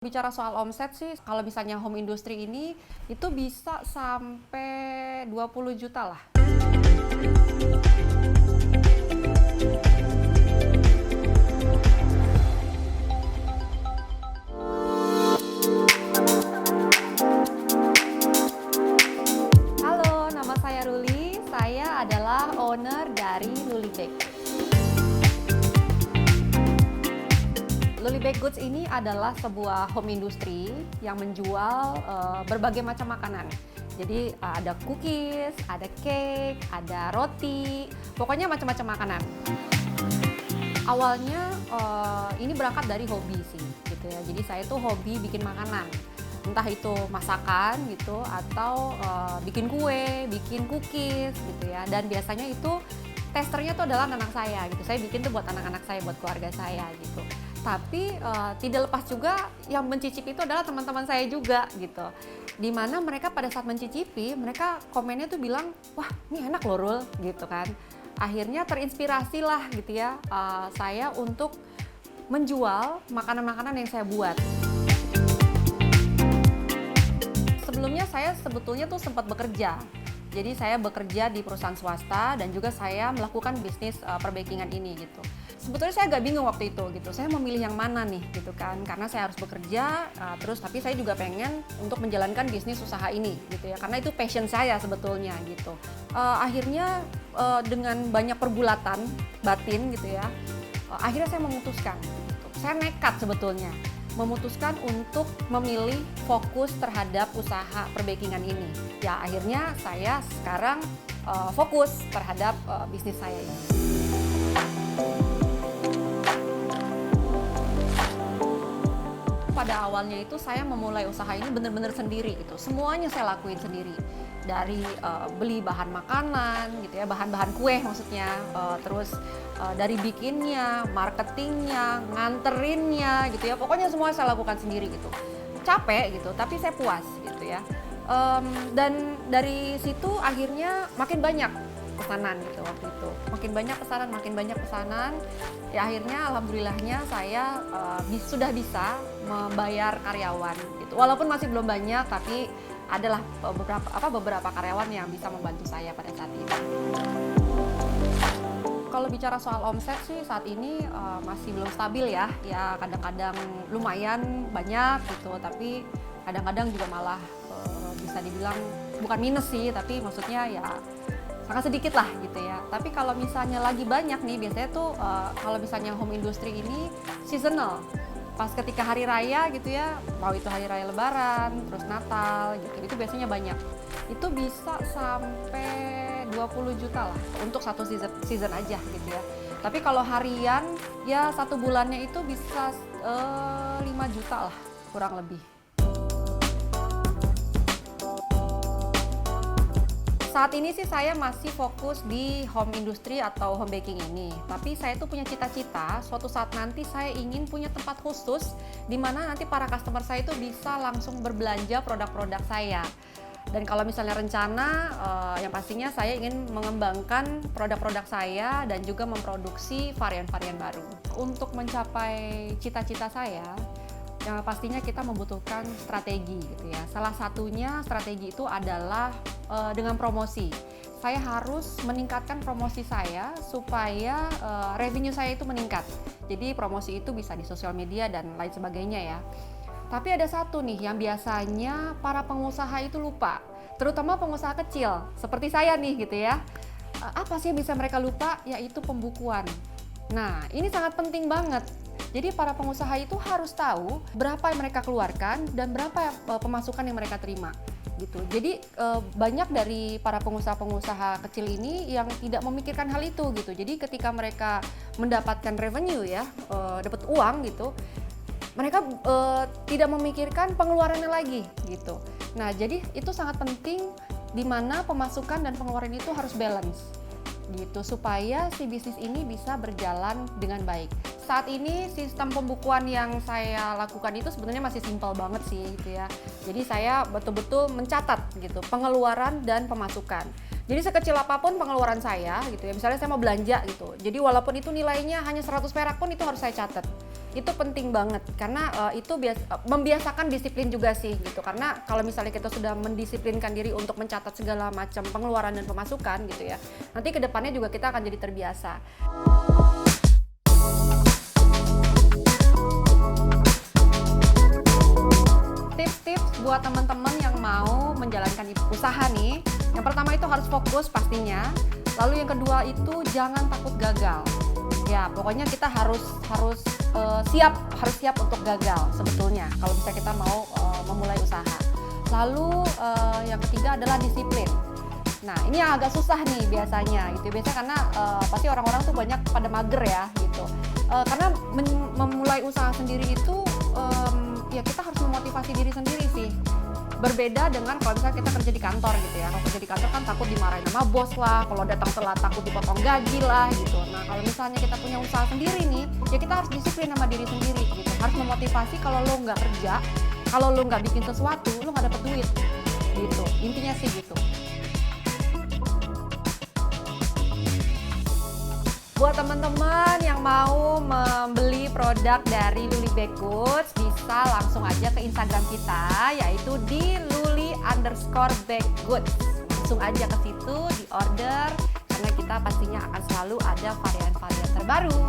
Bicara soal omset sih, kalau misalnya home industry ini, itu bisa sampai 20 juta lah. Halo, nama saya Ruli, saya adalah owner dari Luli Bake. Luli Baked Goods ini adalah sebuah home industry yang menjual berbagai macam makanan. Jadi ada cookies, ada cake, ada roti, pokoknya macam-macam makanan. Awalnya ini berangkat dari hobi sih, gitu ya. Jadi saya tuh hobi bikin makanan, entah itu masakan gitu atau bikin kue, bikin cookies gitu ya. Dan biasanya itu testernya tuh adalah anak saya gitu. Saya bikin tuh buat anak-anak saya, buat keluarga saya gitu. Tapi tidak lepas juga yang mencicipi itu adalah teman-teman saya juga gitu. Dimana mereka pada saat mencicipi, mereka komennya tuh bilang, wah ini enak loh Rul gitu kan. Akhirnya terinspirasi lah gitu ya saya untuk menjual makanan-makanan yang saya buat. Sebelumnya saya sebetulnya tuh sempat bekerja. Jadi saya bekerja di perusahaan swasta dan juga saya melakukan bisnis perbakingan ini gitu. Sebetulnya saya agak bingung waktu itu gitu. Saya memilih yang mana nih gitu kan? Karena saya harus bekerja terus tapi saya juga pengen untuk menjalankan bisnis usaha ini gitu ya. Karena itu passion saya sebetulnya gitu. Akhirnya dengan banyak pergulatan batin gitu ya. Akhirnya saya memutuskan. Gitu. Saya nekat sebetulnya memutuskan untuk memilih fokus terhadap usaha perbakingan ini. Ya akhirnya saya sekarang fokus terhadap bisnis saya ini. Pada awalnya itu saya memulai usaha ini benar-benar sendiri gitu. Semuanya saya lakuin sendiri. Dari beli bahan makanan gitu ya, bahan-bahan kue maksudnya, terus dari bikinnya, marketingnya, nganterinnya gitu ya. Pokoknya semua saya lakukan sendiri gitu. Capek gitu, tapi saya puas gitu ya. Dan dari situ akhirnya makin banyak pesanan gitu waktu itu. Makin banyak pesanan. Ya akhirnya alhamdulillahnya saya sudah bisa membayar karyawan gitu. Walaupun masih belum banyak tapi adalah beberapa karyawan yang bisa membantu saya pada saat ini. Kalau bicara soal omset sih saat ini masih belum stabil ya. Ya kadang-kadang lumayan banyak gitu, tapi kadang-kadang juga malah bisa dibilang bukan minus sih, tapi maksudnya ya sangat sedikit lah gitu ya. Tapi kalau misalnya lagi banyak nih, biasanya tuh kalau misalnya home industry ini seasonal. Pas ketika hari raya gitu ya, mau itu hari raya lebaran, terus Natal gitu, itu biasanya banyak. Itu bisa sampai 20 juta lah untuk satu season aja gitu ya. Tapi kalau harian ya satu bulannya itu bisa 5 juta lah kurang lebih. Saat ini sih saya masih fokus di home industry atau home baking ini. Tapi saya tuh punya cita-cita, suatu saat nanti saya ingin punya tempat khusus di mana nanti para customer saya itu bisa langsung berbelanja produk-produk saya. Dan kalau misalnya rencana, yang pastinya saya ingin mengembangkan produk-produk saya dan juga memproduksi varian-varian baru. Untuk mencapai cita-cita saya, yang pastinya kita membutuhkan strategi gitu ya. Salah satunya strategi itu adalah dengan promosi. Saya harus meningkatkan promosi saya supaya revenue saya itu meningkat. Jadi promosi itu bisa di sosial media dan lain sebagainya ya. Tapi ada satu nih yang biasanya para pengusaha itu lupa, terutama pengusaha kecil seperti saya nih gitu ya. Apa sih yang bisa mereka lupa? Yaitu pembukuan. Nah, ini sangat penting banget. Jadi para pengusaha itu harus tahu berapa yang mereka keluarkan dan berapa pemasukan yang mereka terima gitu. Jadi banyak dari para pengusaha-pengusaha kecil ini yang tidak memikirkan hal itu gitu. Jadi ketika mereka mendapatkan revenue ya, dapat uang gitu, mereka tidak memikirkan pengeluarannya lagi gitu. Nah, jadi itu sangat penting di mana pemasukan dan pengeluaran itu harus balance gitu supaya si bisnis ini bisa berjalan dengan baik. Saat ini sistem pembukuan yang saya lakukan itu sebenarnya masih simpel banget sih gitu ya. Jadi saya betul-betul mencatat gitu pengeluaran dan pemasukan. Jadi sekecil apapun pengeluaran saya gitu ya. Misalnya saya mau belanja gitu. Jadi walaupun itu nilainya hanya 100 perak pun itu harus saya catat. Itu penting banget karena itu membiasakan disiplin juga sih gitu. Karena kalau misalnya kita sudah mendisiplinkan diri untuk mencatat segala macam pengeluaran dan pemasukan gitu ya, nanti kedepannya juga kita akan jadi terbiasa. Tips-tips buat teman-teman yang mau menjalankan usaha nih, yang pertama itu harus fokus pastinya. Lalu yang kedua itu jangan takut gagal. Ya, pokoknya kita harus siap untuk gagal sebetulnya kalau misalnya kita mau memulai usaha. Lalu yang ketiga adalah disiplin. Nah, ini yang agak susah nih biasanya gitu. Biasanya karena pasti orang-orang tuh banyak pada mager ya gitu. Karena memulai usaha sendiri itu ya kita harus memotivasi diri sendiri sih. Berbeda dengan kalau misalnya kita kerja di kantor gitu ya. Kalau kerja di kantor kan takut dimarahin sama bos lah, kalau datang telat takut dipotong gaji lah gitu. Nah, kalau misalnya kita punya usaha sendiri nih, ya kita harus disiplin sama diri sendiri gitu. Harus memotivasi kalau lo nggak kerja, kalau lo nggak bikin sesuatu, lo nggak dapet duit gitu. Intinya sih gitu. Buat teman-teman yang mau membeli produk dari Luli Backgoods, bisa langsung aja ke Instagram kita, yaitu di @luli_backgoods. Langsung aja ke situ, di order, karena kita pastinya akan selalu ada varian-varian terbaru.